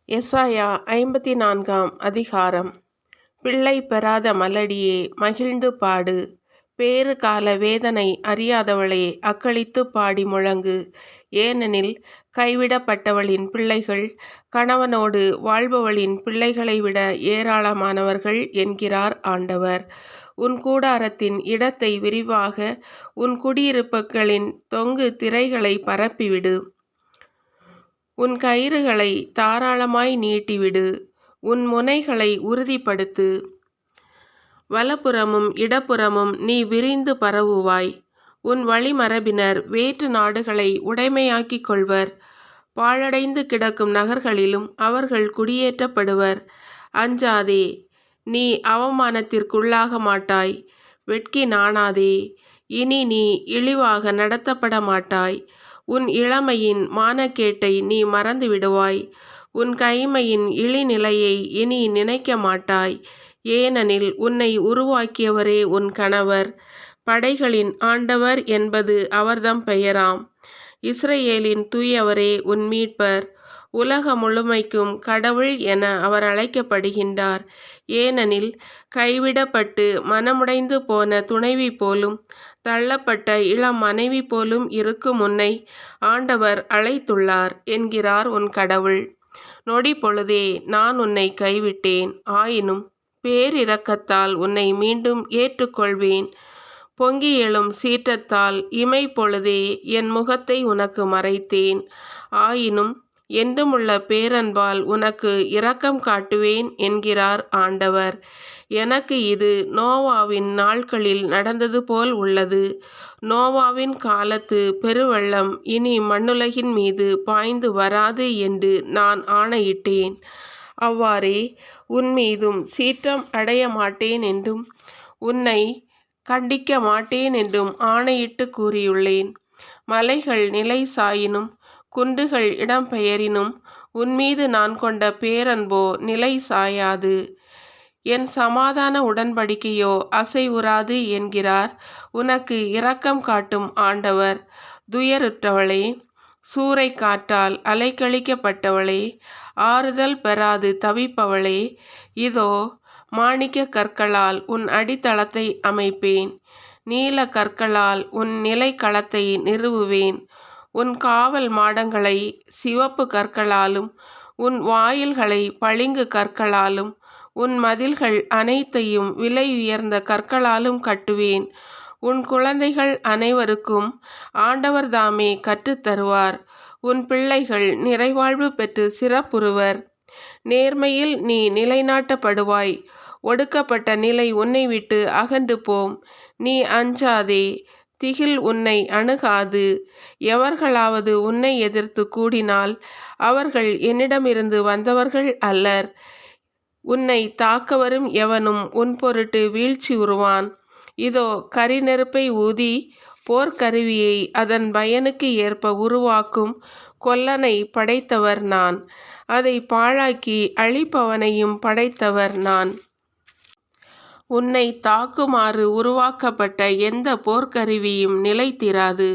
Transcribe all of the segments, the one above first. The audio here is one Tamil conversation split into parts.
எசாயா 54 அதிகாரம். பிள்ளை பெறாத மலடியே, மகிழ்ந்து பாடு. பேறு கால வேதனை அறியாதவளே, அக்களித்து பாடி முழங்கு. ஏனெனில் கைவிடப்பட்டவளின் பிள்ளைகள் கணவனோடு வாழ்பவளின் பிள்ளைகளை விட ஏராளமானவர்கள் என்கிறார் ஆண்டவர். உன் கூடாரத்தின் இடத்தை விரிவாக, உன் குடியிருப்புகளின் தொங்கு திரைகளை பரப்பிவிடு. உன் கயிறுகளை தாராளமாய் நீட்டிவிடு. உன் முனைகளை உறுதிப்படுத்து. வலப்புறமும் இடப்புறமும் நீ விரிந்து பரவுவாய். உன் வழிமரபினர் வேற்று நாடுகளை உடைமையாக்கிக் கொள்வர். பாழடைந்து கிடக்கும் நகர்களிலும் அவர்கள் குடியேற்றப்படுவர். அஞ்சாதே, நீ அவமானத்திற்குள்ளாக மாட்டாய். வெட்கி நாணாதே, இனி நீ இழிவாக நடத்தப்பட மாட்டாய். உன் இளமையின் மானக்கேட்டை நீ மறந்து விடுவாய். உன் கைமையின் இழிநிலையை இனி நினைக்க மாட்டாய். ஏனெனில் உன்னை உருவாக்கியவரே உன் கணவர். படைகளின் ஆண்டவர் என்பது அவர்தம் பெயராம். இஸ்ரவேலின் தூயவரே உன் மீட்பர். உலகம் முழுமைக்கும் கடவுள் என அவர் அழைக்கப்படுகின்றார். ஏனெனில் கைவிடப்பட்டு மனமுடைந்து போன துணைவி போலும் தள்ளப்பட்ட இளம் மனைவி போலும் இருக்கும் உன்னை ஆண்டவர் அழைத்துள்ளார் என்கிறார் உன் கடவுள். நொடி பொழுதே நான் உன்னை கைவிட்டேன், ஆயினும் பேரிரக்கத்தால் உன்னை மீண்டும் ஏற்றுக்கொள்வேன். பொங்கி எழும் சீற்றத்தால் இமை பொழுதே என் முகத்தை உனக்கு மறைத்தேன். ஆயினும் என்றுமுள்ள பேரன்பால் உனக்கு இரக்கம் காட்டுவேன் என்கிறார் ஆண்டவர். எனக்கு இது நோவாவின் நாட்களில் நடந்தது போல் உள்ளது. நோவாவின் காலத்து பெருவெள்ளம் இனி மண்ணுலகின் மீது பாய்ந்து வராது என்று நான் ஆணையிட்டேன். அவ்வாறே உன் மீதும் சீற்றம் அடைய மாட்டேன் என்றும் உன்னை கண்டிக்க மாட்டேன் என்றும் ஆணையிட்டு கூறியுள்ளேன். மலைகள் நிலை சாயினும் குன்றுகள் இடம்பெயரினும் உன்மீது நான் கொண்ட பேரன்போ நிலை சாயாது. என் சமாதான உடன்படிக்கையோ அசைவுறாது என்கிறார் உனக்கு இரக்கம் காட்டும் ஆண்டவர். துயருற்றவளே, சூறை காற்றால் அலைக்கழிக்கப்பட்டவளே, ஆறுதல் பெறாது தவிப்பவளே, இதோ மாணிக்க கற்களால் உன் அடித்தளத்தை அமைப்பேன். நீல கற்களால் உன் நிலைக்களத்தை நிறுவுவேன். உன் காவல் மாடங்களை சிவப்பு கற்களாலும் உன் வாயில்களை பளிங்கு கற்களாலும் உன் மதில்கள் அனைத்தையும் விலை உயர்ந்த கற்களாலும் கட்டுவேன். உன் குழந்தைகள் அனைவருக்கும் ஆண்டவர் தாமே கற்றுத்தருவார். உன் பிள்ளைகள் நிறைவாழ்வு பெற்று சிறப்புறுவர். நேர்மையில் நீ நிலைநாட்டப்படுவாய். ஒடுக்கப்பட்ட நிலை உன்னை விட்டு அகன்று போம். நீ அஞ்சாதே, திகில் உன்னை அணுகாது. எவர்களாவது உன்னை எதிர்த்து கூடினால் அவர்கள் என்னிடமிருந்து வந்தவர்கள் அல்லர். உன்னை தாக்க வரும் எவனும் உன் பொருட்டு வீழ்ச்சி உறுவான். இதோ கரிநெருப்பை ஊதி போர்க்கருவியை அதன் பயனுக்கு ஏற்ப உருவாக்கும் கொல்லனை படைத்தவர் நான். அதை பாழாக்கி அழிப்பவனையும் படைத்தவர் நான். உன்னை தாக்குமாறு உருவாக்கப்பட்ட எந்த போர்க்கருவியும் நிலைத்திராது.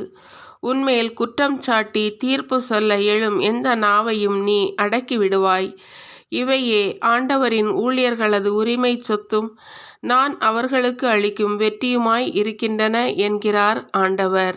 உன்மேல் குற்றம் சாட்டி தீர்ப்பு சொல்ல எழும் எந்த நாவையும் நீ அடக்கிவிடுவாய். இவையே ஆண்டவரின் ஊழியர்களது உரிமை சொத்தும் நான் அவர்களுக்கு அளிக்கும் வெற்றியுமாய் இருக்கின்றன என்கிறார் ஆண்டவர்.